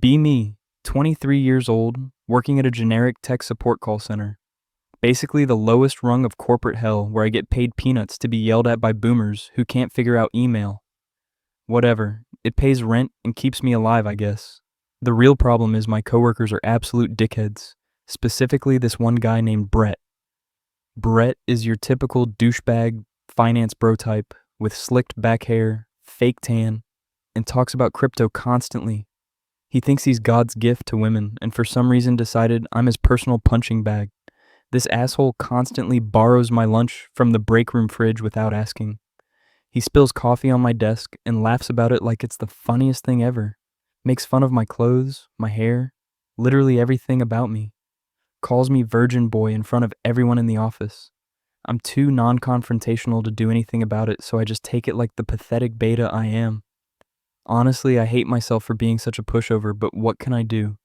Be me, 23 years old, working at a generic tech support call center. Basically the lowest rung of corporate hell where I get paid peanuts to be yelled at by boomers who can't figure out email. Whatever, it pays rent and keeps me alive, I guess. The real problem is my coworkers are absolute dickheads, specifically this one guy named Brett. Brett is your typical douchebag finance bro type with slicked back hair, fake tan, and talks about crypto constantly. He thinks he's God's gift to women and for some reason decided I'm his personal punching bag. This asshole constantly borrows my lunch from the break room fridge without asking. He spills coffee on my desk and laughs about it like it's the funniest thing ever. Makes fun of my clothes, my hair, literally everything about me. Calls me virgin boy in front of everyone in the office. I'm too non-confrontational to do anything about it, so I just take it like the pathetic beta I am. Honestly, I hate myself for being such a pushover, but what can I do?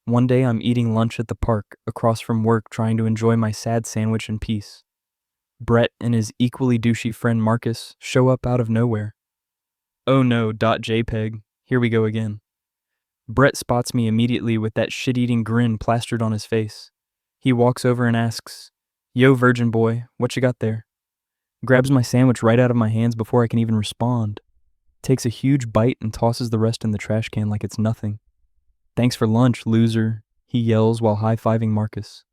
One day I'm eating lunch at the park, across from work, trying to enjoy my sad sandwich in peace. Brett and his equally douchey friend Marcus show up out of nowhere. Oh no, .jpeg, here we go again. Brett spots me immediately with that shit-eating grin plastered on his face. He walks over and asks, "Yo, virgin boy, what you got there?" Grabs my sandwich right out of my hands before I can even respond. Takes a huge bite and tosses the rest in the trash can like it's nothing. "Thanks for lunch, loser," he yells while high-fiving Marcus.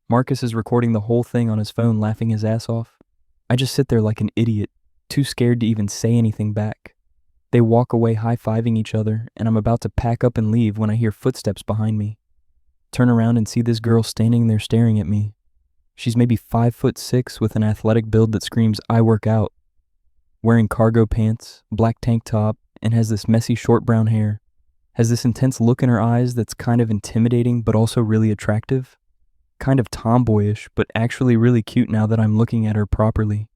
Marcus is recording the whole thing on his phone, laughing his ass off. I just sit there like an idiot, too scared to even say anything back. They walk away high-fiving each other, and I'm about to pack up and leave when I hear footsteps behind me. Turn around and see this girl standing there staring at me. She's maybe 5'6" with an athletic build that screams, "I work out." Wearing cargo pants, black tank top, and has this messy short brown hair. Has this intense look in her eyes that's kind of intimidating but also really attractive. Kind of tomboyish, but actually really cute now that I'm looking at her properly.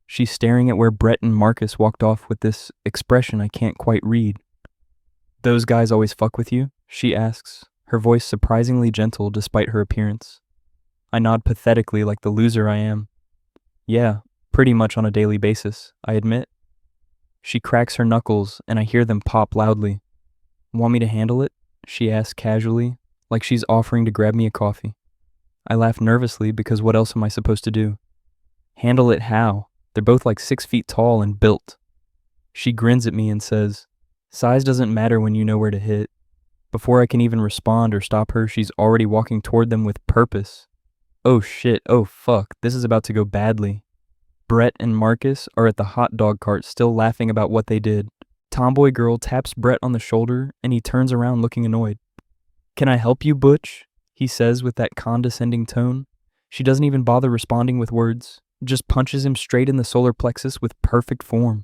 She's staring at where Brett and Marcus walked off with this expression I can't quite read. "Those guys always fuck with you?" she asks, her voice surprisingly gentle despite her appearance. I nod pathetically like the loser I am. "Yeah, pretty much on a daily basis, I admit." She cracks her knuckles and I hear them pop loudly. "Want me to handle it?" she asks casually, like she's offering to grab me a coffee. I laugh nervously because what else am I supposed to do? "Handle it how? They're both like 6 feet tall and built." She grins at me and says, "Size doesn't matter when you know where to hit." Before I can even respond or stop her, she's already walking toward them with purpose. Oh shit, oh fuck, this is about to go badly. Brett and Marcus are at the hot dog cart still laughing about what they did. Tomboy girl taps Brett on the shoulder and he turns around looking annoyed. "Can I help you, Butch?" he says with that condescending tone. She doesn't even bother responding with words, just punches him straight in the solar plexus with perfect form.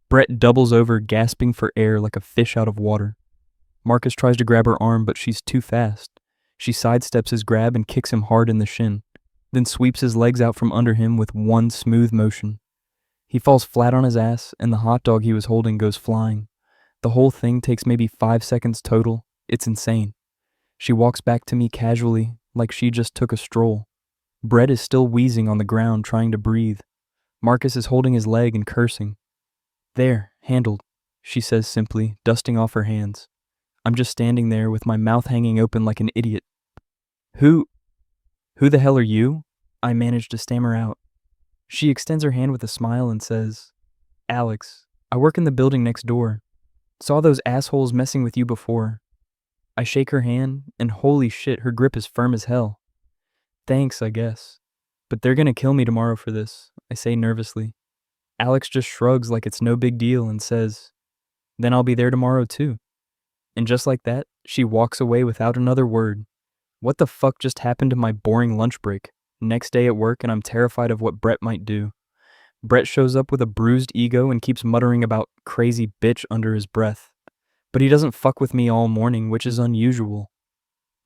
Brett doubles over, gasping for air like a fish out of water. Marcus tries to grab her arm, but she's too fast. She sidesteps his grab and kicks him hard in the shin, then sweeps his legs out from under him with one smooth motion. He falls flat on his ass, and the hot dog he was holding goes flying. The whole thing takes maybe 5 seconds total. It's insane. She walks back to me casually, like she just took a stroll. Brett is still wheezing on the ground, trying to breathe. Marcus is holding his leg and cursing. "There, handled," she says simply, dusting off her hands. I'm just standing there with my mouth hanging open like an idiot. Who the hell are you?" I manage to stammer out. She extends her hand with a smile and says, "Alex, I work in the building next door. Saw those assholes messing with you before." I shake her hand, and holy shit, her grip is firm as hell. "Thanks, I guess. But they're gonna kill me tomorrow for this," I say nervously. Alex just shrugs like it's no big deal and says, "Then I'll be there tomorrow too." And just like that, she walks away without another word. What the fuck just happened to my boring lunch break? Next day at work and I'm terrified of what Brett might do. Brett shows up with a bruised ego and keeps muttering about crazy bitch under his breath. But he doesn't fuck with me all morning, which is unusual.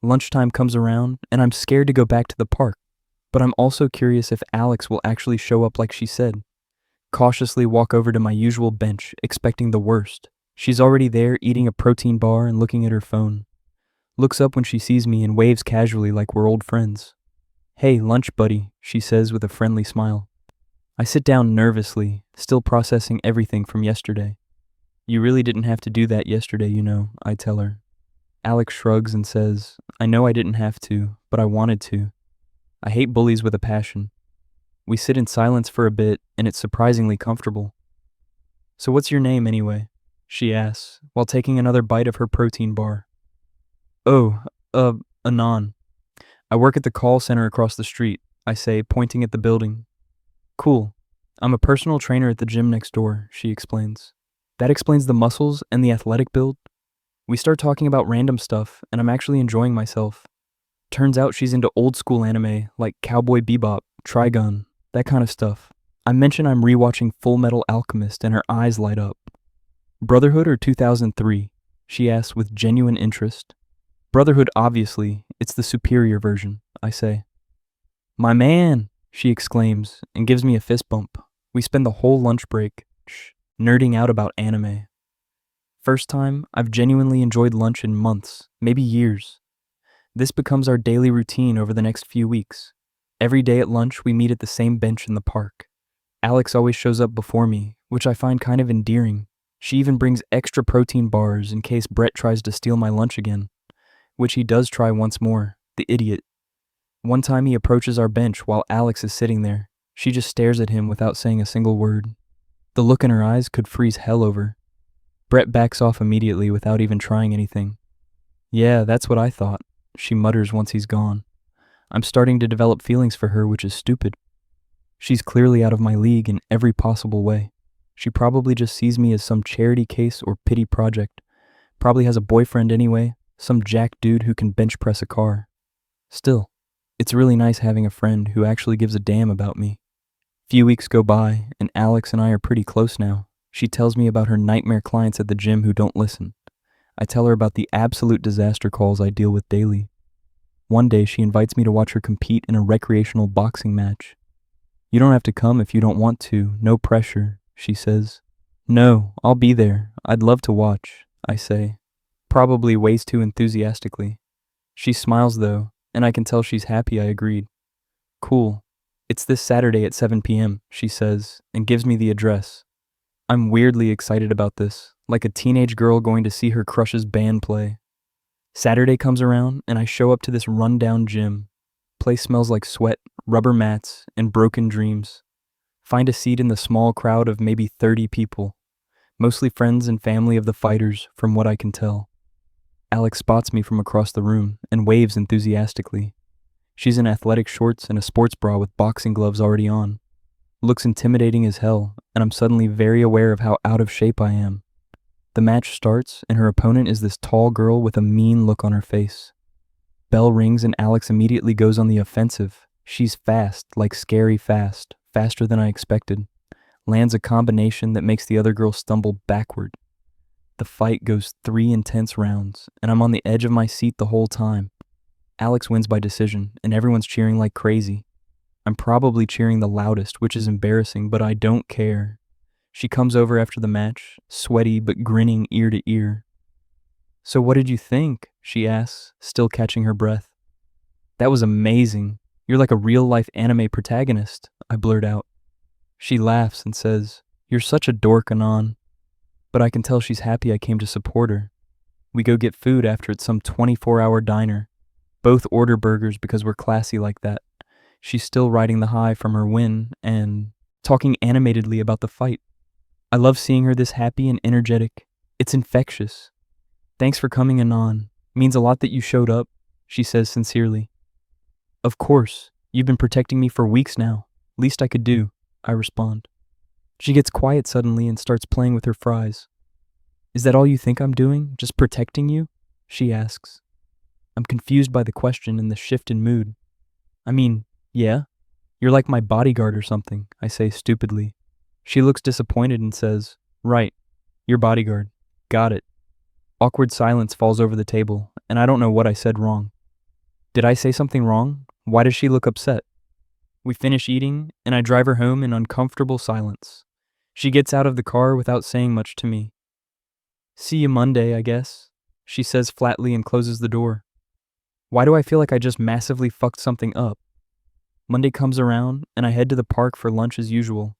Lunchtime comes around and I'm scared to go back to the park, but I'm also curious if Alex will actually show up like she said. Cautiously walk over to my usual bench, expecting the worst. She's already there eating a protein bar and looking at her phone. Looks up when she sees me and waves casually like we're old friends. "Hey, lunch buddy," she says with a friendly smile. I sit down nervously, still processing everything from yesterday. "You really didn't have to do that yesterday, you know," I tell her. Alex shrugs and says, I know I didn't have to, but I wanted to. I hate bullies with a passion. We sit in silence for a bit, and it's surprisingly comfortable. So what's your name anyway? She asks, while taking another bite of her protein bar. Oh, Anon. I work at the call center across the street, I say, pointing at the building. Cool. I'm a personal trainer at the gym next door, she explains. That explains the muscles and the athletic build. We start talking about random stuff, and I'm actually enjoying myself. Turns out she's into old school anime like Cowboy Bebop, Trigun, that kind of stuff. I mention I'm rewatching Full Metal Alchemist and her eyes light up. Brotherhood or 2003? She asks with genuine interest. Brotherhood, obviously. It's the superior version, I say. My man, she exclaims and gives me a fist bump. We spend the whole lunch break nerding out about anime. First time I've genuinely enjoyed lunch in months, maybe years. This becomes our daily routine over the next few weeks. Every day at lunch, we meet at the same bench in the park. Alex always shows up before me, which I find kind of endearing. She even brings extra protein bars in case Brett tries to steal my lunch again, which he does try once more, the idiot. One time he approaches our bench while Alex is sitting there. She just stares at him without saying a single word. The look in her eyes could freeze hell over. Brett backs off immediately without even trying anything. Yeah, that's what I thought, she mutters once he's gone. I'm starting to develop feelings for her, which is stupid. She's clearly out of my league in every possible way. She probably just sees me as some charity case or pity project. Probably has a boyfriend anyway, some jack dude who can bench press a car. Still, it's really nice having a friend who actually gives a damn about me. Few weeks go by, and Alex and I are pretty close now. She tells me about her nightmare clients at the gym who don't listen. I tell her about the absolute disaster calls I deal with daily. One day she invites me to watch her compete in a recreational boxing match. You don't have to come if you don't want to, no pressure, she says. No, I'll be there. I'd love to watch, I say. Probably way too enthusiastically. She smiles though, and I can tell she's happy I agreed. Cool. It's this Saturday at 7 p.m., she says, and gives me the address. I'm weirdly excited about this, like a teenage girl going to see her crush's band play. Saturday comes around, and I show up to this run-down gym. Place smells like sweat, rubber mats, and broken dreams. Find a seat in the small crowd of maybe 30 people, mostly friends and family of the fighters, from what I can tell. Alex spots me from across the room and waves enthusiastically. She's in athletic shorts and a sports bra with boxing gloves already on. Looks intimidating as hell, and I'm suddenly very aware of how out of shape I am. The match starts, and her opponent is this tall girl with a mean look on her face. Bell rings and Alex immediately goes on the offensive. She's fast, like scary fast, faster than I expected. Lands a combination that makes the other girl stumble backward. The fight goes 3 intense rounds, and I'm on the edge of my seat the whole time. Alex wins by decision, and everyone's cheering like crazy. I'm probably cheering the loudest, which is embarrassing, but I don't care. She comes over after the match, sweaty but grinning ear to ear. So what did you think? She asks, still catching her breath. That was amazing. You're like a real-life anime protagonist, I blurt out. She laughs and says, You're such a dork, Anon. But I can tell she's happy I came to support her. We go get food after at some 24-hour diner. Both order burgers because we're classy like that. She's still riding the high from her win and talking animatedly about the fight. I love seeing her this happy and energetic. It's infectious. Thanks for coming, Anon. Means a lot that you showed up, she says sincerely. Of course. You've been protecting me for weeks now. Least I could do, I respond. She gets quiet suddenly and starts playing with her fries. Is that all you think I'm doing? Just protecting you? She asks. I'm confused by the question and the shift in mood. I mean, yeah. You're like my bodyguard or something, I say stupidly. She looks disappointed and says, Right, your bodyguard. Got it. Awkward silence falls over the table, and I don't know what I said wrong. Did I say something wrong? Why does she look upset? We finish eating, and I drive her home in uncomfortable silence. She gets out of the car without saying much to me. See you Monday, I guess, she says flatly and closes the door. Why do I feel like I just massively fucked something up? Monday comes around, and I head to the park for lunch as usual.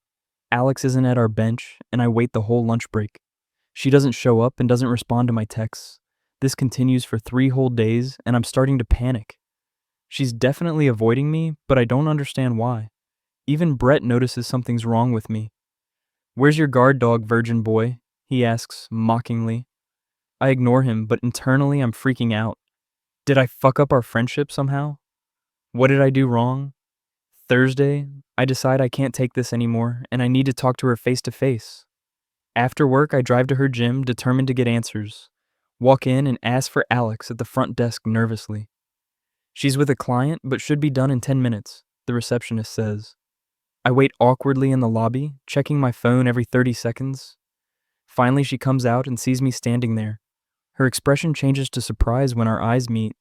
Alex isn't at our bench, and I wait the whole lunch break. She doesn't show up and doesn't respond to my texts. This continues for 3 whole days, and I'm starting to panic. She's definitely avoiding me, but I don't understand why. Even Brett notices something's wrong with me. "Where's your guard dog, virgin boy?" he asks, mockingly. I ignore him, but internally I'm freaking out. Did I fuck up our friendship somehow? What did I do wrong? Thursday, I decide I can't take this anymore, and I need to talk to her face to face. After work, I drive to her gym, determined to get answers. Walk in and ask for Alex at the front desk nervously. "She's with a client, but should be done in 10 minutes, the receptionist says. I wait awkwardly in the lobby, checking my phone every 30 seconds. Finally, she comes out and sees me standing there. Her expression changes to surprise when our eyes meet.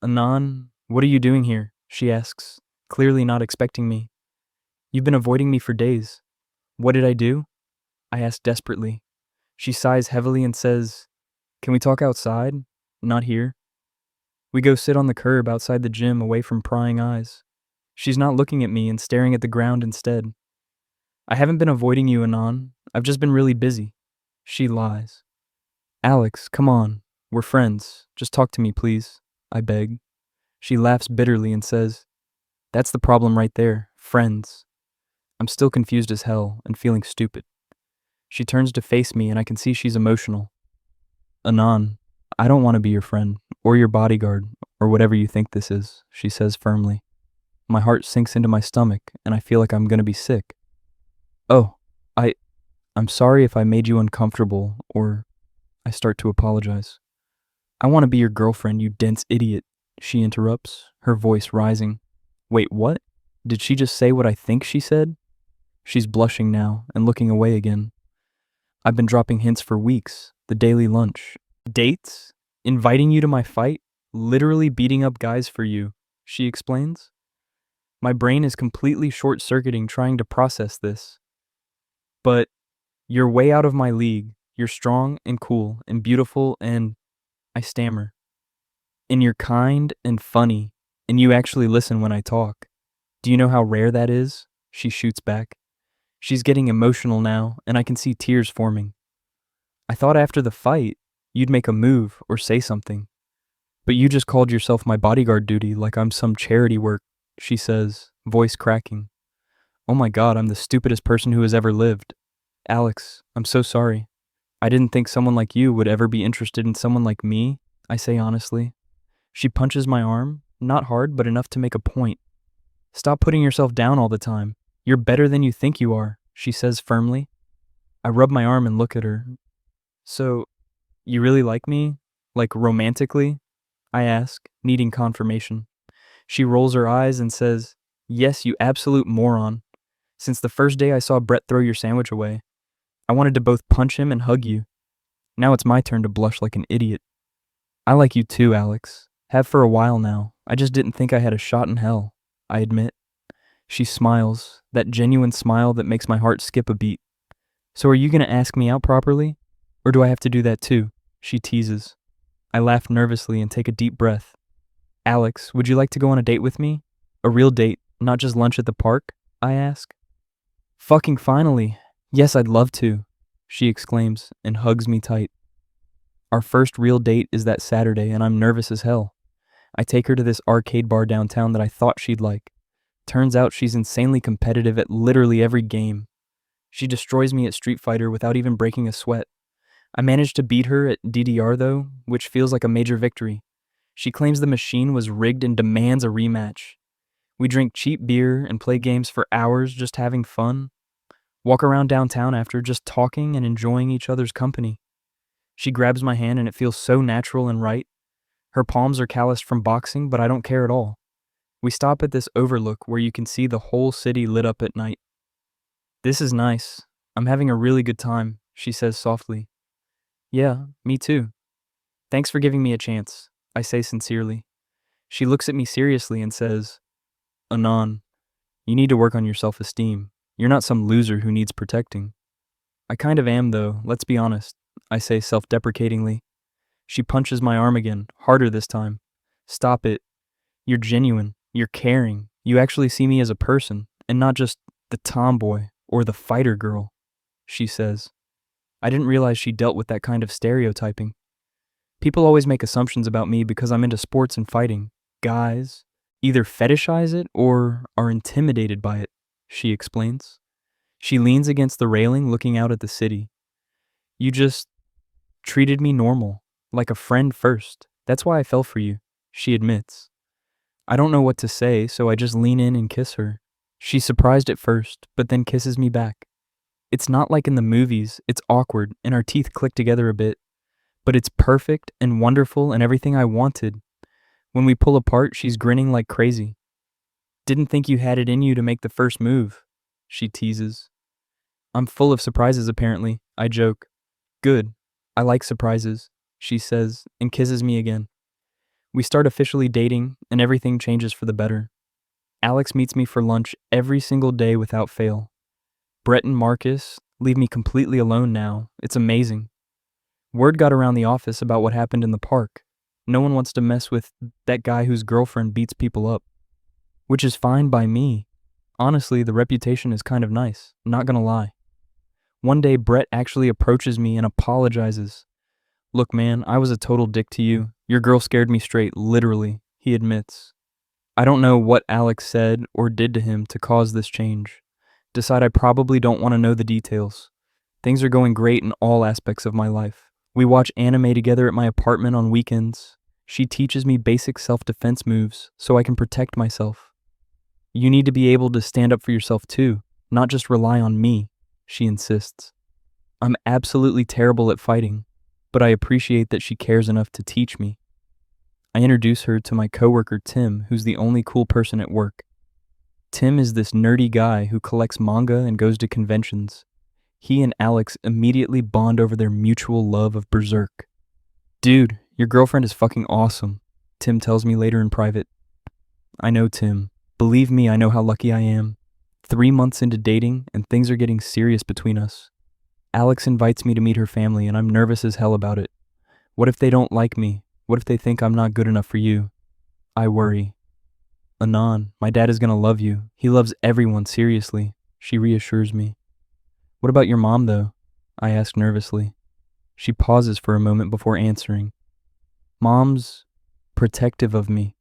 "Anon, what are you doing here?" she asks, clearly not expecting me. "You've been avoiding me for days." "What did I do?" I ask desperately. She sighs heavily and says, "Can we talk outside? Not here." We go sit on the curb outside the gym away from prying eyes. She's not looking at me and staring at the ground instead. "I haven't been avoiding you, Anon. I've just been really busy." She lies. "Alex, come on. We're friends. Just talk to me, please," I beg. She laughs bitterly and says, "That's the problem right there. Friends." I'm still confused as hell and feeling stupid. She turns to face me and I can see she's emotional. "Anon, I don't want to be your friend, or your bodyguard, or whatever you think this is," she says firmly. My heart sinks into my stomach and I feel like I'm gonna be sick. "Oh, I'm sorry if I made you uncomfortable, or..." I start to apologize. "I want to be your girlfriend, you dense idiot," she interrupts, her voice rising. Wait, what? Did she just say what I think she said? She's blushing now and looking away again. I've been dropping hints for weeks. The daily lunch. Dates? Inviting you to my fight? Literally beating up guys for you, she explains. My brain is completely short-circuiting trying to process this. "But you're way out of my league. You're strong and cool and beautiful and..." I stammer. "And you're kind and funny, and you actually listen when I talk. Do you know how rare that is?" She shoots back. She's getting emotional now, and I can see tears forming. "I thought after the fight, you'd make a move or say something. But you just called yourself my bodyguard duty like I'm some charity work," she says, voice cracking. Oh my God, I'm the stupidest person who has ever lived. "Alex, I'm so sorry. I didn't think someone like you would ever be interested in someone like me," I say honestly. She punches my arm, not hard, but enough to make a point. "Stop putting yourself down all the time. You're better than you think you are," she says firmly. I rub my arm and look at her. "So, you really like me? Like romantically?" I ask, needing confirmation. She rolls her eyes and says, "Yes, you absolute moron. Since the first day I saw Brett throw your sandwich away, I wanted to both punch him and hug you. Now it's my turn to blush like an idiot. I like you too, Alex. Have for a while now. I just didn't think I had a shot in hell," I admit. She smiles, that genuine smile that makes my heart skip a beat. "So are you gonna ask me out properly? Or do I have to do that too?" she teases. I laugh nervously and take a deep breath. "Alex, would you like to go on a date with me? A real date, not just lunch at the park?" I ask. "Fucking finally. Yes, I'd love to," she exclaims and hugs me tight. Our first real date is that Saturday and I'm nervous as hell. I take her to this arcade bar downtown that I thought she'd like. Turns out she's insanely competitive at literally every game. She destroys me at Street Fighter without even breaking a sweat. I managed to beat her at DDR though, which feels like a major victory. She claims the machine was rigged and demands a rematch. We drink cheap beer and play games for hours just having fun. Walk around downtown after just talking and enjoying each other's company. She grabs my hand and it feels so natural and right. Her palms are calloused from boxing, but I don't care at all. We stop at this overlook where you can see the whole city lit up at night. "This is nice. I'm having a really good time," she says softly. "Yeah, me too. Thanks for giving me a chance," I say sincerely. She looks at me seriously and says, "Anon, you need to work on your self-esteem. You're not some loser who needs protecting." "I kind of am though, let's be honest," I say self-deprecatingly. She punches my arm again, harder this time. "Stop it. You're genuine. You're caring. You actually see me as a person, and not just the tomboy or the fighter girl," she says. I didn't realize she dealt with that kind of stereotyping. People always make assumptions about me because I'm into sports and fighting. Guys either fetishize it or are intimidated by it, she explains. She leans against the railing looking out at the city. You just treated me normal, like a friend first. That's why I fell for you, she admits. I don't know what to say, so I just lean in and kiss her. She's surprised at first, but then kisses me back. It's not like in the movies, it's awkward, and our teeth click together a bit. But it's perfect and wonderful and everything I wanted. When we pull apart, she's grinning like crazy. Didn't think you had it in you to make the first move, she teases. I'm full of surprises apparently, I joke. Good. I like surprises, she says, and kisses me again. We start officially dating, and everything changes for the better. Alex meets me for lunch every single day without fail. Brett and Marcus leave me completely alone now. It's amazing. Word got around the office about what happened in the park. No one wants to mess with that guy whose girlfriend beats people up. Which is fine by me. Honestly, the reputation is kind of nice, not gonna lie. One day, Brett actually approaches me and apologizes. Look, man, I was a total dick to you. Your girl scared me straight, literally, he admits. I don't know what Alex said or did to him to cause this change. Decide I probably don't want to know the details. Things are going great in all aspects of my life. We watch anime together at my apartment on weekends. She teaches me basic self-defense moves so I can protect myself. You need to be able to stand up for yourself too, not just rely on me, she insists. I'm absolutely terrible at fighting, but I appreciate that she cares enough to teach me. I introduce her to my coworker Tim, who's the only cool person at work. Tim is this nerdy guy who collects manga and goes to conventions. He and Alex immediately bond over their mutual love of Berserk. Dude, your girlfriend is fucking awesome, Tim tells me later in private. I know, Tim. Believe me, I know how lucky I am. 3 months into dating, and things are getting serious between us. Alex invites me to meet her family, and I'm nervous as hell about it. What if they don't like me? What if they think I'm not good enough for you? I worry. Anon, my dad is gonna love you. He loves everyone, seriously, she reassures me. What about your mom, though? I ask nervously. She pauses for a moment before answering. Mom's protective of me.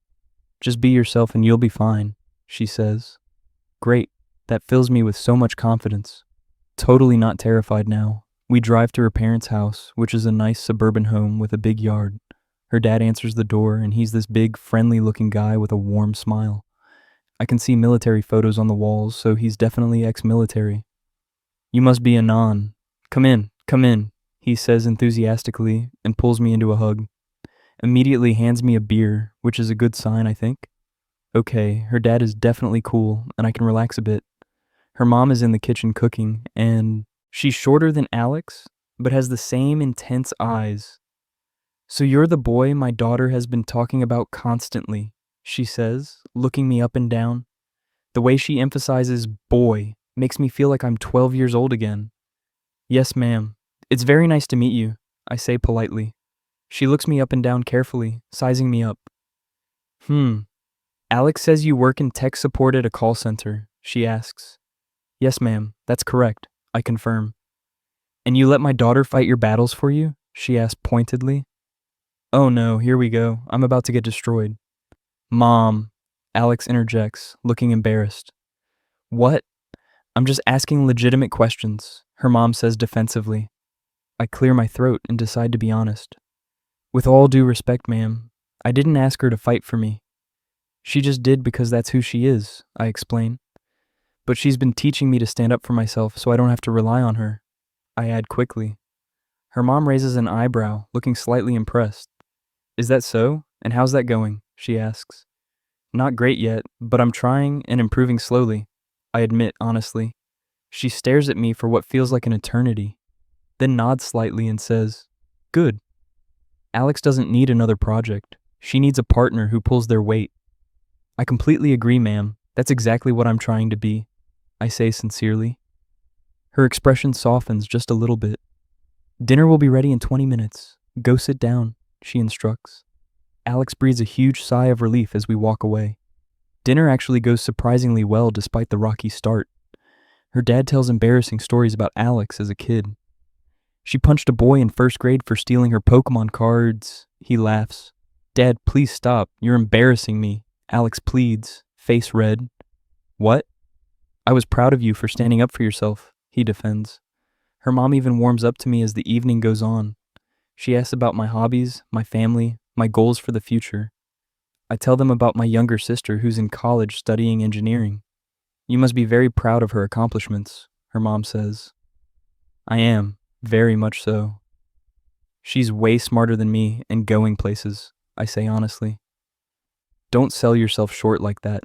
Just be yourself and you'll be fine, she says. Great, that fills me with so much confidence. Totally not terrified now. We drive to her parents' house, which is a nice suburban home with a big yard. Her dad answers the door, and he's this big, friendly-looking guy with a warm smile. I can see military photos on the walls, so he's definitely ex-military. You must be Anon. Come in, he says enthusiastically and pulls me into a hug. Immediately hands me a beer, which is a good sign, I think. Okay, her dad is definitely cool, and I can relax a bit. Her mom is in the kitchen cooking, and she's shorter than Alex, but has the same intense eyes. So you're the boy my daughter has been talking about constantly, she says, looking me up and down. The way she emphasizes boy makes me feel like I'm 12 years old again. Yes, ma'am. It's very nice to meet you, I say politely. She looks me up and down carefully, sizing me up. Alex says you work in tech support at a call center, she asks. Yes, ma'am, that's correct, I confirm. And you let my daughter fight your battles for you? She asks pointedly. Oh no, here we go. I'm about to get destroyed. Mom, Alex interjects, looking embarrassed. What? I'm just asking legitimate questions, her mom says defensively. I clear my throat and decide to be honest. With all due respect, ma'am, I didn't ask her to fight for me. She just did because that's who she is, I explain. But she's been teaching me to stand up for myself so I don't have to rely on her, I add quickly. Her mom raises an eyebrow, looking slightly impressed. Is that so? And how's that going? She asks. Not great yet, but I'm trying and improving slowly, I admit honestly. She stares at me for what feels like an eternity, then nods slightly and says, Good. Alex doesn't need another project. She needs a partner who pulls their weight. I completely agree, ma'am. That's exactly what I'm trying to be, I say sincerely. Her expression softens just a little bit. Dinner will be ready in 20 minutes. Go sit down, she instructs. Alex breathes a huge sigh of relief as we walk away. Dinner actually goes surprisingly well despite the rocky start. Her dad tells embarrassing stories about Alex as a kid. She punched a boy in first grade for stealing her Pokemon cards. He laughs. Dad, please stop. You're embarrassing me. Alex pleads, face red. What? I was proud of you for standing up for yourself, he defends. Her mom even warms up to me as the evening goes on. She asks about my hobbies, my family, my goals for the future. I tell them about my younger sister who's in college studying engineering. You must be very proud of her accomplishments, her mom says. I am, very much so. She's way smarter than me and going places, I say honestly. Don't sell yourself short like that,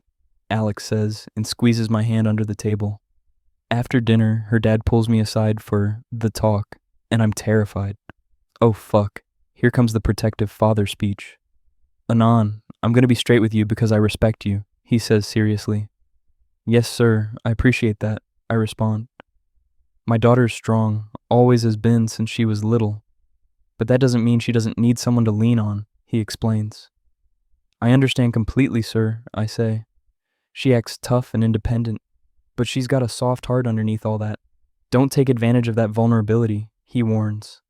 Alex says and squeezes my hand under the table. After dinner, her dad pulls me aside for the talk, and I'm terrified. Oh fuck, here comes the protective father speech. Anon, I'm gonna be straight with you because I respect you, he says seriously. Yes, sir, I appreciate that, I respond. My daughter's strong, always has been since she was little. But that doesn't mean she doesn't need someone to lean on, he explains. I understand completely, sir, I say. She acts tough and independent, but she's got a soft heart underneath all that. Don't take advantage of that vulnerability, he warns.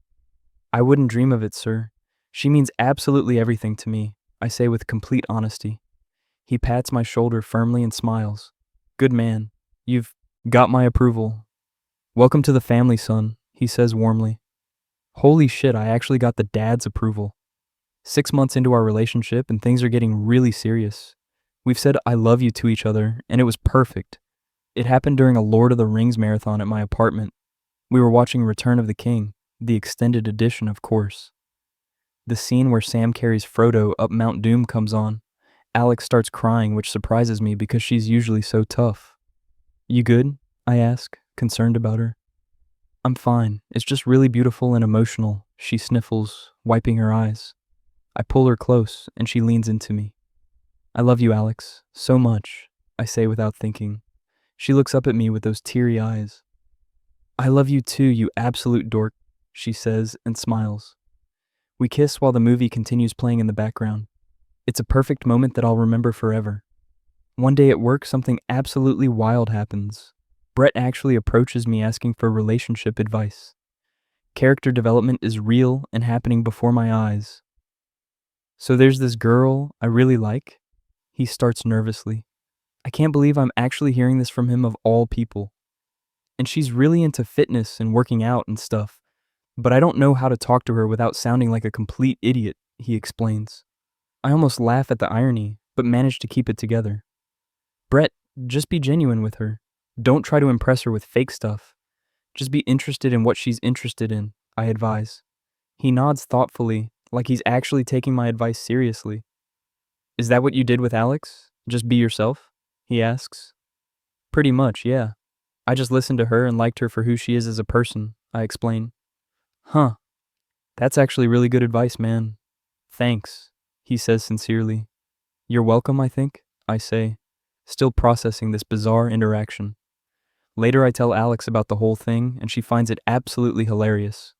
I wouldn't dream of it, sir. She means absolutely everything to me, I say with complete honesty. He pats my shoulder firmly and smiles. Good man. You've got my approval. Welcome to the family, son, he says warmly. Holy shit, I actually got the dad's approval. 6 months into our relationship and things are getting really serious. We've said I love you to each other, and it was perfect. It happened during a Lord of the Rings marathon at my apartment. We were watching Return of the King, the extended edition, of course. The scene where Sam carries Frodo up Mount Doom comes on. Alex starts crying, which surprises me because she's usually so tough. You good? I ask, concerned about her. I'm fine. It's just really beautiful and emotional, she sniffles, wiping her eyes. I pull her close, and she leans into me. I love you, Alex, so much, I say without thinking. She looks up at me with those teary eyes. I love you too, you absolute dork, she says and smiles. We kiss while the movie continues playing in the background. It's a perfect moment that I'll remember forever. One day at work, something absolutely wild happens. Brett actually approaches me asking for relationship advice. Character development is real and happening before my eyes. So there's this girl I really like? He starts nervously. I can't believe I'm actually hearing this from him of all people. And she's really into fitness and working out and stuff. But I don't know how to talk to her without sounding like a complete idiot, he explains. I almost laugh at the irony, but manage to keep it together. Brett, just be genuine with her. Don't try to impress her with fake stuff. Just be interested in what she's interested in, I advise. He nods thoughtfully, like he's actually taking my advice seriously. Is that what you did with Alex? Just be yourself? He asks. Pretty much, yeah. I just listened to her and liked her for who she is as a person, I explain. Huh. That's actually really good advice, man. Thanks, he says sincerely. You're welcome, I think, I say, still processing this bizarre interaction. Later I tell Alex about the whole thing, and she finds it absolutely hilarious.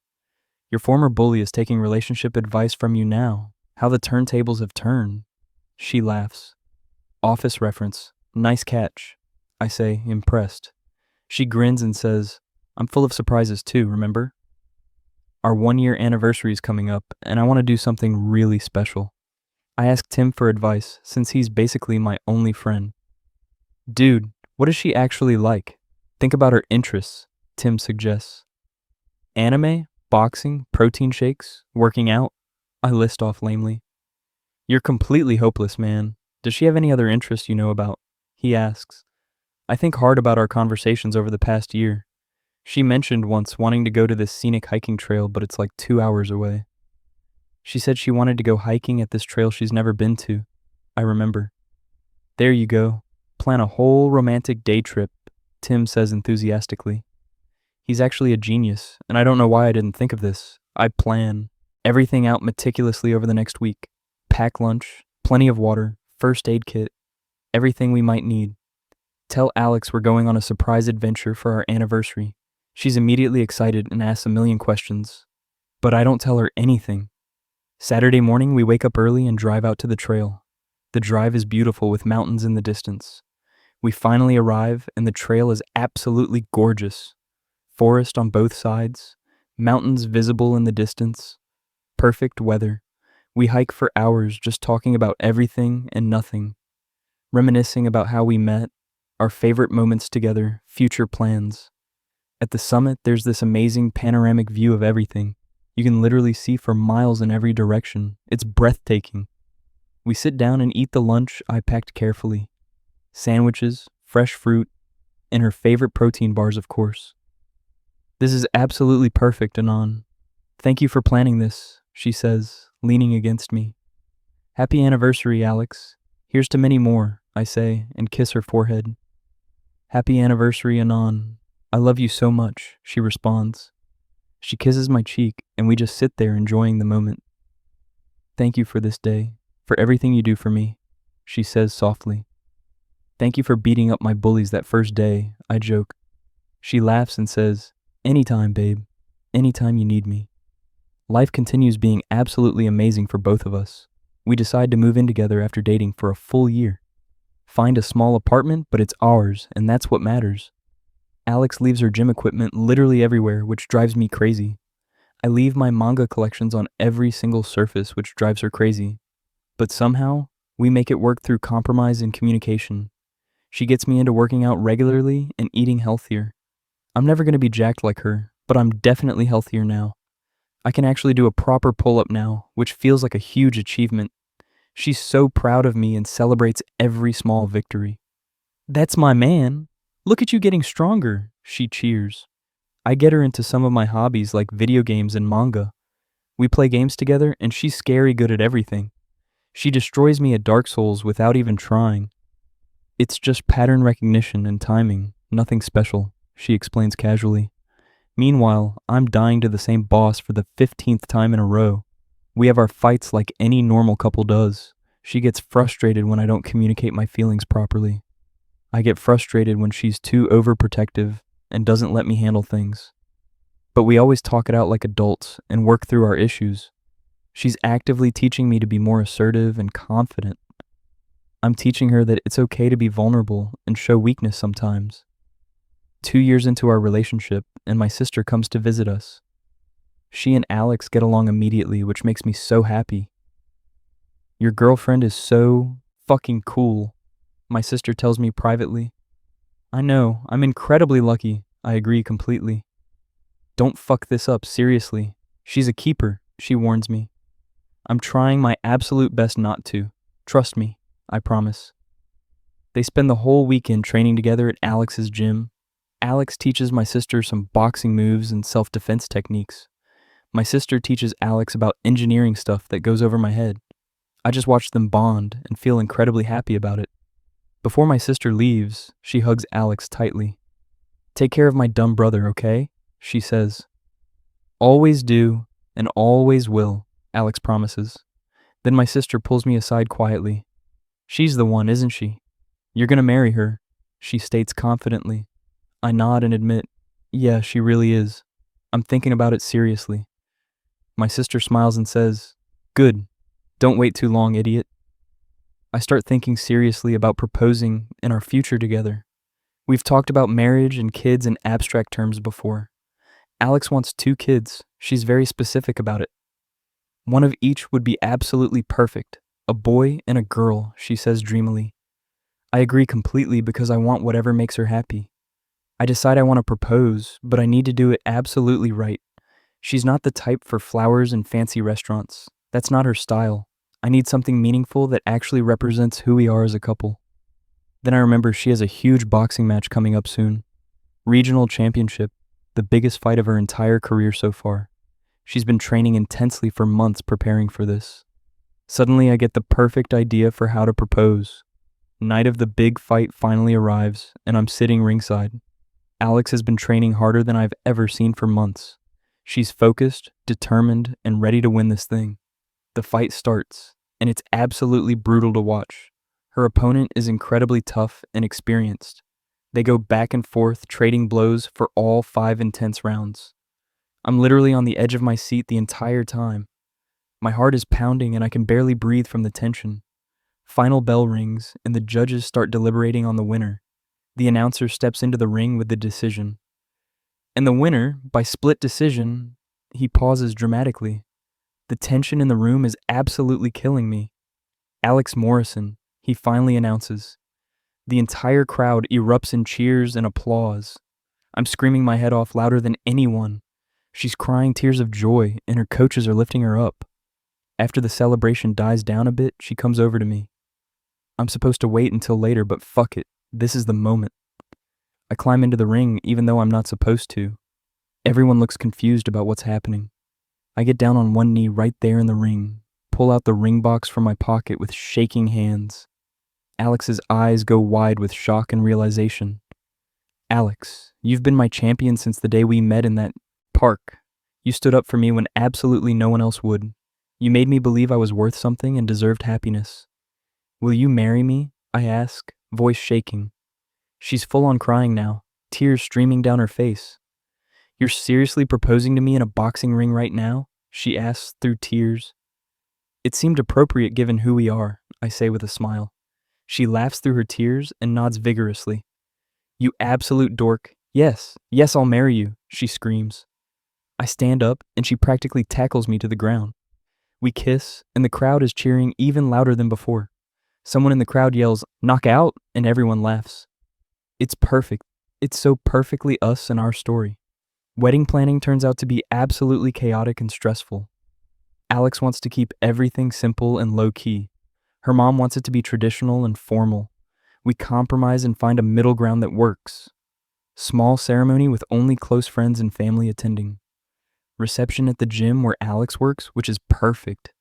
Your former bully is taking relationship advice from you now. How the turntables have turned. She laughs. Office reference. Nice catch, I say, impressed. She grins and says, I'm full of surprises too, remember? Our 1-year anniversary is coming up, and I want to do something really special. I ask Tim for advice, since he's basically my only friend. Dude, what is she actually like? Think about her interests, Tim suggests. Anime, boxing, protein shakes, working out, I list off lamely. You're completely hopeless, man. Does she have any other interests you know about? He asks. I think hard about our conversations over the past year. She mentioned once wanting to go to this scenic hiking trail, but it's like 2 hours away. She said she wanted to go hiking at this trail she's never been to. I remember. There you go. Plan a whole romantic day trip, Tim says enthusiastically. He's actually a genius, and I don't know why I didn't think of this. I plan everything out meticulously over the next week. Pack lunch, plenty of water, first aid kit, everything we might need. Tell Alex we're going on a surprise adventure for our anniversary. She's immediately excited and asks a million questions. But I don't tell her anything. Saturday morning, we wake up early and drive out to the trail. The drive is beautiful with mountains in the distance. We finally arrive, and the trail is absolutely gorgeous. Forest on both sides, Mountains visible in the distance. Perfect weather. We hike for hours just talking about everything and nothing, reminiscing about how we met, our favorite moments together, future plans. At the summit, there's this amazing panoramic view of everything. You can literally see for miles in every direction. It's breathtaking. We sit down and eat the lunch I packed carefully. Sandwiches, fresh fruit, and her favorite protein bars, of course. This is absolutely perfect, Anon. Thank you for planning this, she says, leaning against me. Happy anniversary, Alex. Here's to many more, I say, and kiss her forehead. Happy anniversary, Anon. I love you so much, she responds. She kisses my cheek, and we just sit there enjoying the moment. Thank you for this day, for everything you do for me, she says softly. Thank you for beating up my bullies that first day, I joke. She laughs and says, anytime, babe, anytime you need me. Life continues being absolutely amazing for both of us. We decide to move in together after dating for a full year. Find a small apartment, but it's ours, and that's what matters. Alex leaves her gym equipment literally everywhere, which drives me crazy. I leave my manga collections on every single surface, which drives her crazy. But somehow, we make it work through compromise and communication. She gets me into working out regularly and eating healthier. I'm never going to be jacked like her, but I'm definitely healthier now. I can actually do a proper pull-up now, which feels like a huge achievement. She's so proud of me and celebrates every small victory. That's my man. Look at you getting stronger, she cheers. I get her into some of my hobbies like video games and manga. We play games together and she's scary good at everything. She destroys me at Dark Souls without even trying. It's just pattern recognition and timing, nothing special, she explains casually. Meanwhile, I'm dying to the same boss for the 15th time in a row. We have our fights like any normal couple does. She gets frustrated when I don't communicate my feelings properly. I get frustrated when she's too overprotective and doesn't let me handle things. But we always talk it out like adults and work through our issues. She's actively teaching me to be more assertive and confident. I'm teaching her that it's okay to be vulnerable and show weakness sometimes. 2 years into our relationship, and my sister comes to visit us. She and Alex get along immediately, which makes me so happy. Your girlfriend is so fucking cool, my sister tells me privately. I know, I'm incredibly lucky, I agree completely. Don't fuck this up, seriously. She's a keeper, she warns me. I'm trying my absolute best not to. Trust me, I promise. They spend the whole weekend training together at Alex's gym. Alex teaches my sister some boxing moves and self-defense techniques. My sister teaches Alex about engineering stuff that goes over my head. I just watch them bond and feel incredibly happy about it. Before my sister leaves, she hugs Alex tightly. Take care of my dumb brother, okay? She says. Always do and always will, Alex promises. Then my sister pulls me aside quietly. She's the one, isn't she? You're gonna marry her, she states confidently. I nod and admit, yeah, she really is. I'm thinking about it seriously. My sister smiles and says, good. Don't wait too long, idiot. I start thinking seriously about proposing and our future together. We've talked about marriage and kids in abstract terms before. Alex wants 2 kids. She's very specific about it. One of each would be absolutely perfect. A boy and a girl, she says dreamily. I agree completely because I want whatever makes her happy. I decide I want to propose, but I need to do it absolutely right. She's not the type for flowers and fancy restaurants. That's not her style. I need something meaningful that actually represents who we are as a couple. Then I remember she has a huge boxing match coming up soon. Regional championship, the biggest fight of her entire career so far. She's been training intensely for months preparing for this. Suddenly I get the perfect idea for how to propose. Night of the big fight finally arrives, and I'm sitting ringside. Alex has been training harder than I've ever seen for months. She's focused, determined, and ready to win this thing. The fight starts, and it's absolutely brutal to watch. Her opponent is incredibly tough and experienced. They go back and forth, trading blows for all 5 intense rounds. I'm literally on the edge of my seat the entire time. My heart is pounding and I can barely breathe from the tension. Final bell rings, and the judges start deliberating on the winner. The announcer steps into the ring with the decision. And the winner, by split decision, He pauses dramatically. The tension in the room is absolutely killing me. Alex Morrison, he finally announces. The entire crowd erupts in cheers and applause. I'm screaming my head off louder than anyone. She's crying tears of joy, and her coaches are lifting her up. After the celebration dies down a bit, she comes over to me. I'm supposed to wait until later, but fuck it. This is the moment. I climb into the ring even though I'm not supposed to. Everyone looks confused about what's happening. I get down on one knee right there in the ring, pull out the ring box from my pocket with shaking hands. Alex's eyes go wide with shock and realization. Alex, you've been my champion since the day we met in that park. You stood up for me when absolutely no one else would. You made me believe I was worth something and deserved happiness. Will you marry me? I ask, voice shaking. She's full on crying now, tears streaming down her face. You're seriously proposing to me in a boxing ring right now? She asks through tears. It seemed appropriate given who we are, I say with a smile. She laughs through her tears and nods vigorously. You absolute dork. Yes, I'll marry you, she screams. I stand up and she practically tackles me to the ground. We kiss and the crowd is cheering even louder than before. Someone in the crowd yells, "Knock out," and everyone laughs. It's perfect. It's so perfectly us and our story. Wedding planning turns out to be absolutely chaotic and stressful. Alex wants to keep everything simple and low-key. Her mom wants it to be traditional and formal. We compromise and find a middle ground that works. Small ceremony with only close friends and family attending. Reception at the gym where Alex works, which is perfect.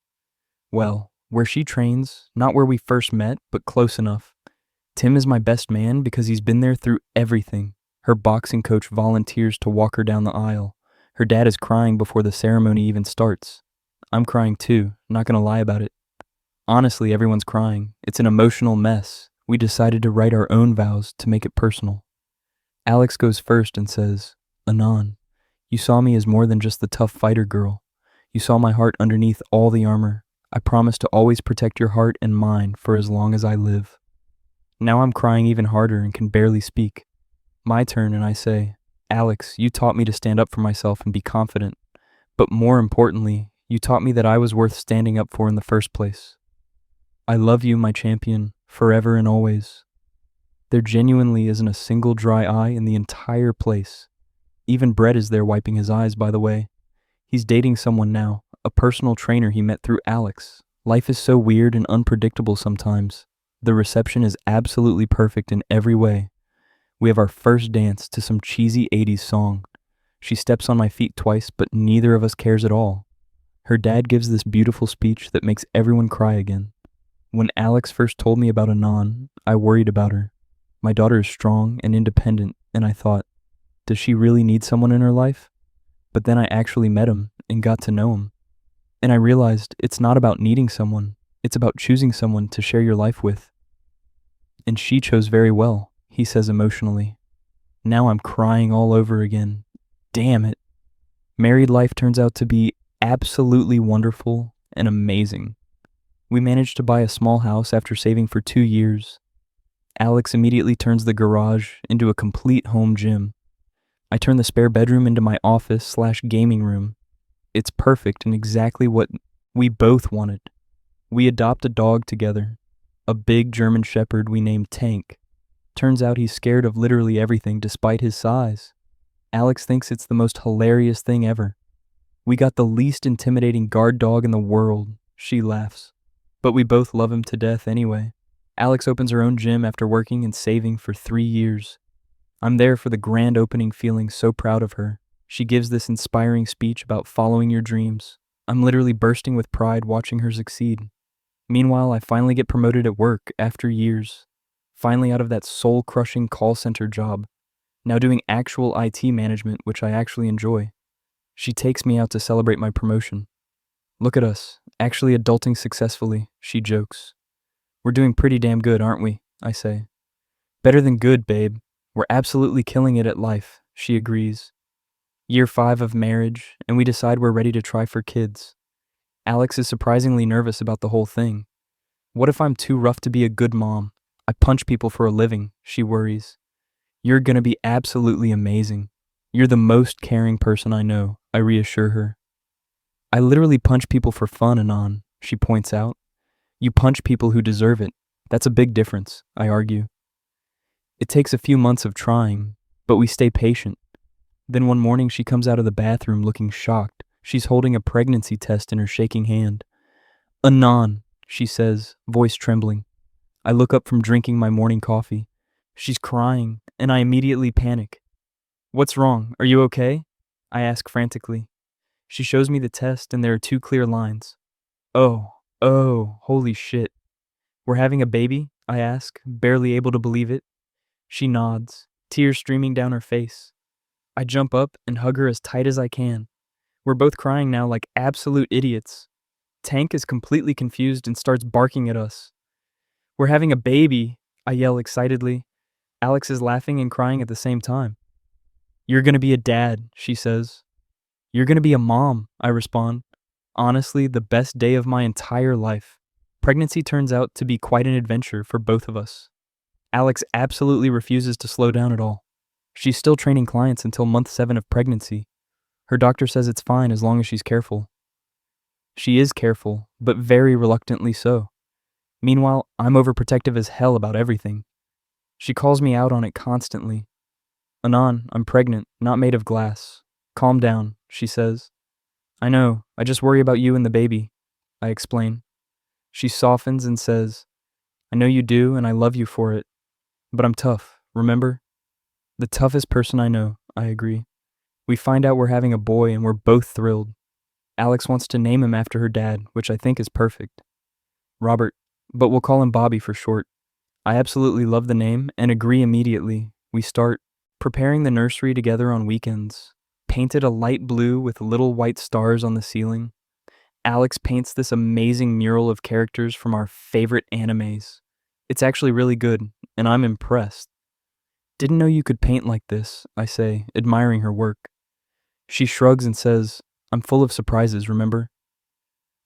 Well, where she trains, not where we first met, but close enough. Tim is my best man because he's been there through everything. Her boxing coach volunteers to walk her down the aisle. Her dad is crying before the ceremony even starts. I'm crying too, not gonna lie about it. Honestly, everyone's crying. It's an emotional mess. We decided to write our own vows to make it personal. Alex goes first and says, Anon, you saw me as more than just the tough fighter girl. You saw my heart underneath all the armor. I promise to always protect your heart and mine for as long as I live. Now I'm crying even harder and can barely speak. My turn, and I say, Alex, you taught me to stand up for myself and be confident. But more importantly, you taught me that I was worth standing up for in the first place. I love you, my champion, forever and always. There genuinely isn't a single dry eye in the entire place. Even Brett is there wiping his eyes, by the way. He's dating someone now, a personal trainer he met through Alex. Life is so weird and unpredictable sometimes. The reception is absolutely perfect in every way. We have our first dance to some cheesy 80s song. She steps on my feet twice, but neither of us cares at all. Her dad gives this beautiful speech that makes everyone cry again. When Alex first told me about Anon, I worried about her. My daughter is strong and independent, and I thought, does she really need someone in her life? But then I actually met him and got to know him. And I realized it's not about needing someone, it's about choosing someone to share your life with. And she chose very well, he says emotionally. Now I'm crying all over again. Damn it. Married life turns out to be absolutely wonderful and amazing. We managed to buy a small house after saving for 2 years. Alex immediately turns the garage into a complete home gym. I turn the spare bedroom into my office/gaming room. It's perfect and exactly what we both wanted. We adopt a dog together, a big German Shepherd we named Tank. Turns out he's scared of literally everything despite his size. Alex thinks it's the most hilarious thing ever. We got the least intimidating guard dog in the world, she laughs. But we both love him to death anyway. Alex opens her own gym after working and saving for 3 years. I'm there for the grand opening, feeling so proud of her. She gives this inspiring speech about following your dreams. I'm literally bursting with pride watching her succeed. Meanwhile, I finally get promoted at work after years. Finally out of that soul-crushing call center job. Now doing actual IT management, which I actually enjoy. She takes me out to celebrate my promotion. Look at us, actually adulting successfully, she jokes. We're doing pretty damn good, aren't we? I say. Better than good, babe. We're absolutely killing it at life, she agrees. Year 5 of marriage, and we decide we're ready to try for kids. Alex is surprisingly nervous about the whole thing. What if I'm too rough to be a good mom? I punch people for a living, she worries. You're gonna be absolutely amazing. You're the most caring person I know, I reassure her. I literally punch people for fun, Anon, she points out. You punch people who deserve it. That's a big difference, I argue. It takes a few months of trying, but we stay patient. Then one morning she comes out of the bathroom looking shocked. She's holding a pregnancy test in her shaking hand. Anon, she says, voice trembling. I look up from drinking my morning coffee. She's crying, and I immediately panic. What's wrong? Are you okay? I ask frantically. She shows me the test, and there are 2 clear lines. Oh, holy shit. We're having a baby? I ask, barely able to believe it. She nods, tears streaming down her face. I jump up and hug her as tight as I can. We're both crying now like absolute idiots. Tank is completely confused and starts barking at us. We're having a baby, I yell excitedly. Alex is laughing and crying at the same time. You're gonna be a dad, she says. You're gonna be a mom, I respond. Honestly, the best day of my entire life. Pregnancy turns out to be quite an adventure for both of us. Alex absolutely refuses to slow down at all. She's still training clients until month 7 of pregnancy. Her doctor says it's fine as long as she's careful. She is careful, but very reluctantly so. Meanwhile, I'm overprotective as hell about everything. She calls me out on it constantly. Anon, I'm pregnant, not made of glass. Calm down, she says. I know, I just worry about you and the baby, I explain. She softens and says, I know you do and I love you for it. But I'm tough, remember? The toughest person I know, I agree. We find out we're having a boy and we're both thrilled. Alex wants to name him after her dad, which I think is perfect. Robert, but we'll call him Bobby for short. I absolutely love the name and agree immediately. We start preparing the nursery together on weekends. Painted a light blue with little white stars on the ceiling. Alex paints this amazing mural of characters from our favorite animes. It's actually really good, and I'm impressed. Didn't know you could paint like this, I say, admiring her work. She shrugs and says, I'm full of surprises, remember?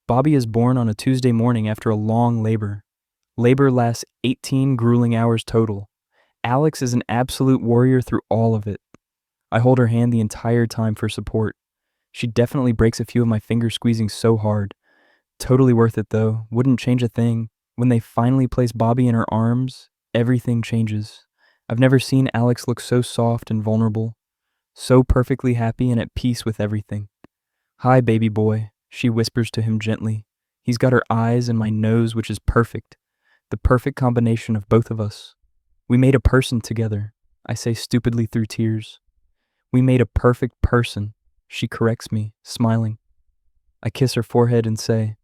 Bobby is born on a Tuesday morning after a long labor. Labor lasts 18 grueling hours total. Alex is an absolute warrior through all of it. I hold her hand the entire time for support. She definitely breaks a few of my fingers squeezing so hard. Totally worth it though, wouldn't change a thing. When they finally place Bobby in her arms, everything changes. I've never seen Alex look so soft and vulnerable, so perfectly happy and at peace with everything. Hi, baby boy, she whispers to him gently. He's got her eyes and my nose, which is perfect. The perfect combination of both of us. We made a person together, I say stupidly through tears. We made a perfect person, she corrects me, smiling. I kiss her forehead and say,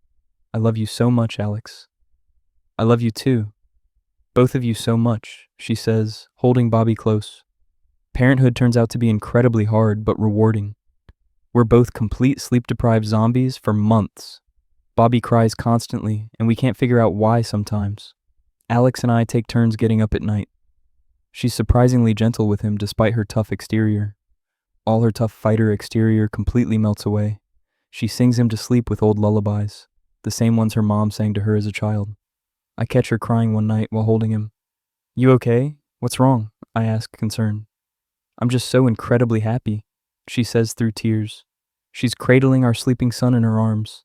I love you so much, Alex. I love you too. Both of you so much, she says, holding Bobby close. Parenthood turns out to be incredibly hard but rewarding. We're both complete sleep-deprived zombies for months. Bobby cries constantly, and we can't figure out why sometimes. Alex and I take turns getting up at night. She's surprisingly gentle with him despite her tough exterior. All her tough fighter exterior completely melts away. She sings him to sleep with old lullabies, the same ones her mom sang to her as a child. I catch her crying one night while holding him. You okay? What's wrong? I ask, concerned. I'm just so incredibly happy, she says through tears. She's cradling our sleeping son in her arms.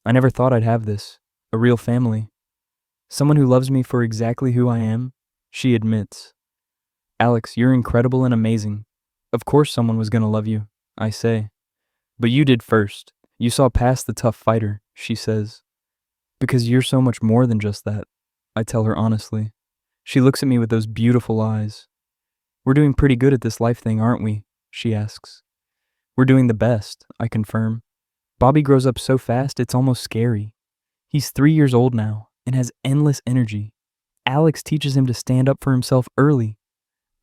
I never thought I'd have this, a real family. Someone who loves me for exactly who I am, she admits. Alex, you're incredible and amazing. Of course someone was gonna love you, I say. But you did first. You saw past the tough fighter, she says. Because you're so much more than just that, I tell her honestly. She looks at me with those beautiful eyes. We're doing pretty good at this life thing, aren't we? She asks. We're doing the best, I confirm. Bobby grows up so fast it's almost scary. He's 3 years old now and has endless energy. Alex teaches him to stand up for himself early.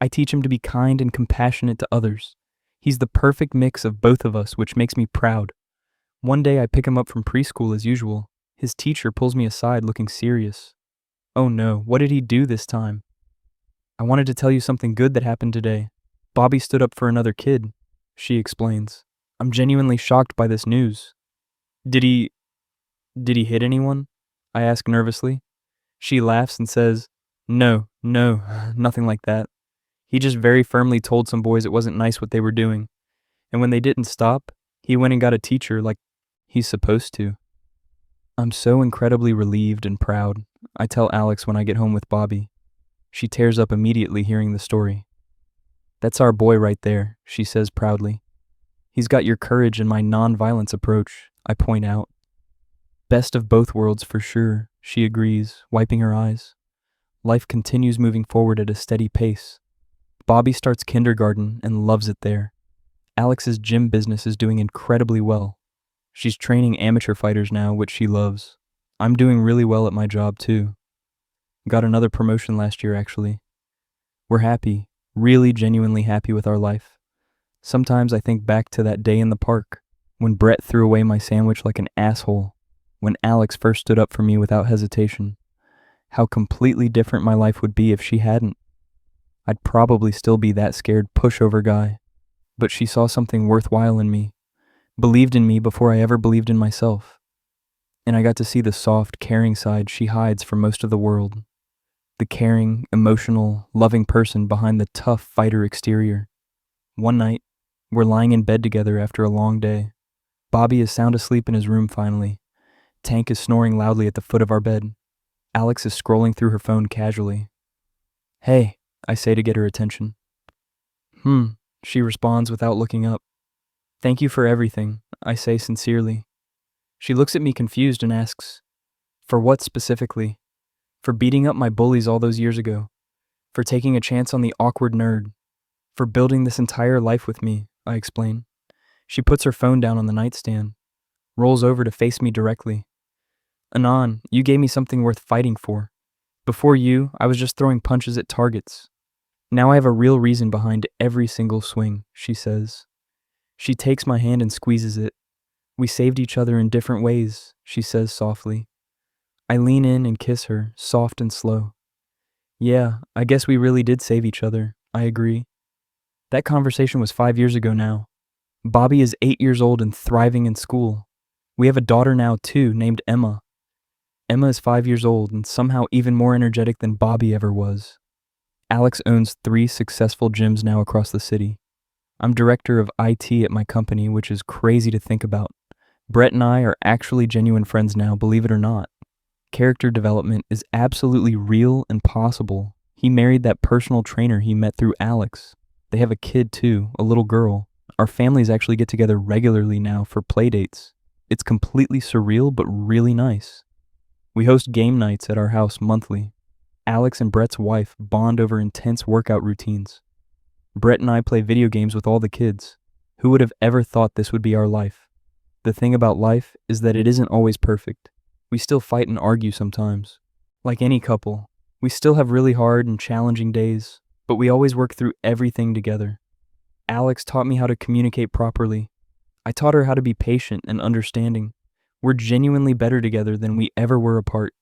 I teach him to be kind and compassionate to others. He's the perfect mix of both of us, which makes me proud. One day I pick him up from preschool as usual. His teacher pulls me aside looking serious. Oh no, what did he do this time? I wanted to tell you something good that happened today. Bobby stood up for another kid, she explains. I'm genuinely shocked by this news. Did he hit anyone? I ask nervously. She laughs and says, No, nothing like that. He just very firmly told some boys it wasn't nice what they were doing. And when they didn't stop, he went and got a teacher, like He's supposed to. I'm so incredibly relieved and proud. I tell Alex when I get home with Bobby. She tears up immediately hearing the story. That's our boy right there, she says proudly. He's got your courage and my non-violence approach, I point out. Best of both worlds for sure, she agrees, wiping her eyes. Life continues moving forward at a steady pace. Bobby starts kindergarten and loves it there. Alex's gym business is doing incredibly well. She's training amateur fighters now, which she loves. I'm doing really well at my job too. Got another promotion last year, actually. We're happy, really genuinely happy with our life. Sometimes I think back to that day in the park, when Brett threw away my sandwich like an asshole, when Alex first stood up for me without hesitation. How completely different my life would be if she hadn't. I'd probably still be that scared pushover guy. But she saw something worthwhile in me, believed in me before I ever believed in myself. And I got to see the soft, caring side she hides from most of the world. The caring, emotional, loving person behind the tough fighter exterior. One night, we're lying in bed together after a long day. Bobby is sound asleep in his room finally. Tank is snoring loudly at the foot of our bed. Alex is scrolling through her phone casually. Hey, I say to get her attention. She responds without looking up. Thank you for everything, I say sincerely. She looks at me confused and asks, for what specifically? For beating up my bullies all those years ago. For taking a chance on the awkward nerd. For building this entire life with me, I explain. She puts her phone down on the nightstand, rolls over to face me directly. Anon, you gave me something worth fighting for. Before you, I was just throwing punches at targets. Now I have a real reason behind every single swing, she says. She takes my hand and squeezes it. We saved each other in different ways, she says softly. I lean in and kiss her, soft and slow. Yeah, I guess we really did save each other, I agree. That conversation was 5 years ago now. Bobby is 8 years old and thriving in school. We have a daughter now too, named Emma. Emma is 5 years old and somehow even more energetic than Bobby ever was. Alex owns 3 successful gyms now across the city. I'm director of IT at my company, which is crazy to think about. Brett and I are actually genuine friends now, believe it or not. Character development is absolutely real and possible. He married that personal trainer he met through Alex. They have a kid too, a little girl. Our families actually get together regularly now for play dates. It's completely surreal, but really nice. We host game nights at our house monthly. Alex and Brett's wife bond over intense workout routines. Brett and I play video games with all the kids. Who would have ever thought this would be our life? The thing about life is that it isn't always perfect. We still fight and argue sometimes. Like any couple, we still have really hard and challenging days, but we always work through everything together. Alex taught me how to communicate properly. I taught her how to be patient and understanding. We're genuinely better together than we ever were apart.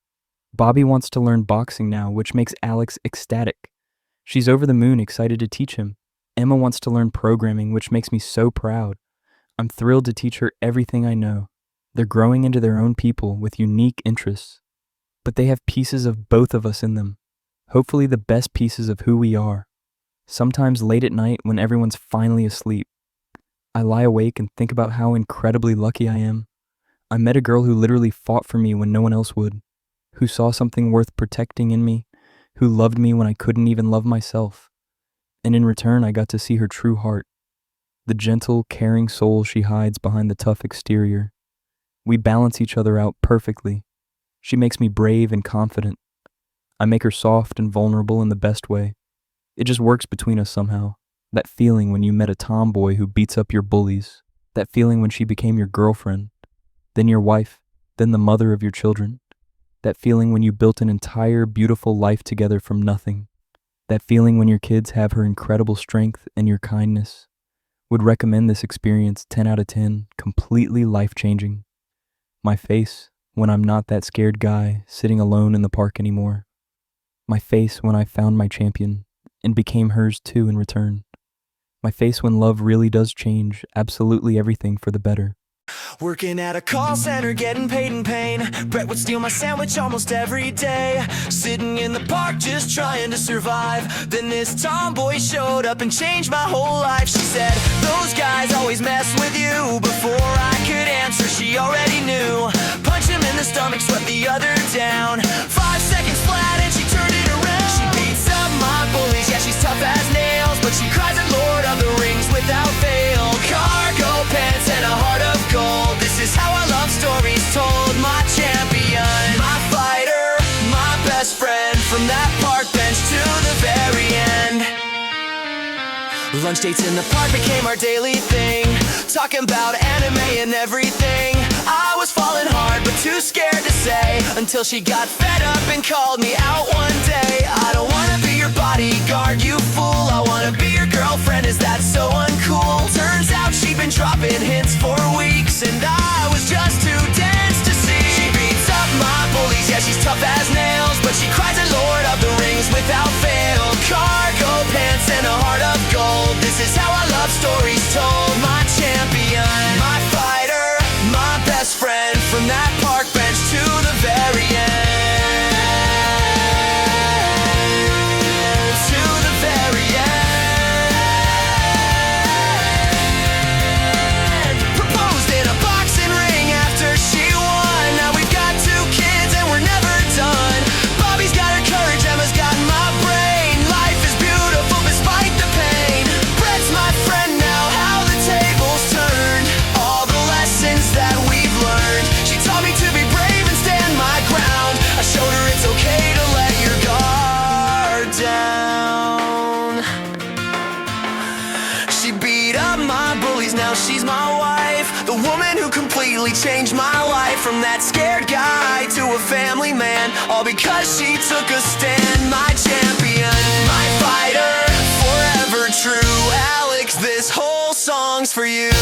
Bobby wants to learn boxing now, which makes Alex ecstatic. She's over the moon excited to teach him. Emma wants to learn programming, which makes me so proud. I'm thrilled to teach her everything I know. They're growing into their own people with unique interests. But they have pieces of both of us in them. Hopefully the best pieces of who we are. Sometimes late at night when everyone's finally asleep, I lie awake and think about how incredibly lucky I am. I met a girl who literally fought for me when no one else would, who saw something worth protecting in me, who loved me when I couldn't even love myself. And in return, I got to see her true heart, the gentle, caring soul she hides behind the tough exterior. We balance each other out perfectly. She makes me brave and confident. I make her soft and vulnerable in the best way. It just works between us somehow. That feeling when you met a tomboy who beats up your bullies. That feeling when she became your girlfriend, then your wife, then the mother of your children. That feeling when you built an entire beautiful life together from nothing. That feeling when your kids have her incredible strength and your kindness. Would recommend this experience 10 out of 10, completely life-changing. My face when I'm not that scared guy sitting alone in the park anymore. My face when I found my champion and became hers too in return. My face when love really does change absolutely everything for the better. Working at a call center, getting paid in pain. Brett would steal my sandwich almost every day. Sitting in the park, just trying to survive. Then this tomboy showed up and changed my whole life. She said, those guys always mess with you. Before I could answer, she already knew. Punch him in the stomach, swept the other down. 5 seconds flat and she turned it around. She beats up my bullies, yeah, she's tough as nails. But she cries at Lord of the Rings without fail. Cargo pants and a heart of gold. This is how our love stories told. My champion, my fighter, my best friend. From that park bench to the very end. Lunch dates in the park became our daily thing. Talking about anime and everything. I was falling hard but too scared to say, until she got fed up and called me out one day. I don't wanna be your bodyguard, you fool. I wanna be your girlfriend, is that so uncool? Turns out she'd been dropping hints for weeks, and I was just too dense to see. She beats up my bullies, yeah, she's tough as nails. But she cries at Lord of the Rings without fail. Cargo pants and a heart of gold. This is how our love stories told. My champion, my fighter, my best friend. From that park bench to the very end. To the very end. Proposed in a boxing ring after she won. Now we've got 2 kids and we're never done. Bobby's got her courage, Emma's got my brain. Life is beautiful despite the pain. Brett's my friend now, how the tables turned. All the lessons that we've learned. She taught me to be brave and stand my ground. I showed her it's okay to let your guard down. She beat up my bullies, now she's my wife. The woman who completely changed my life. From that scared guy to a family man. All because she took a stand. My champion, my fighter, forever true. Alex, this whole song's for you.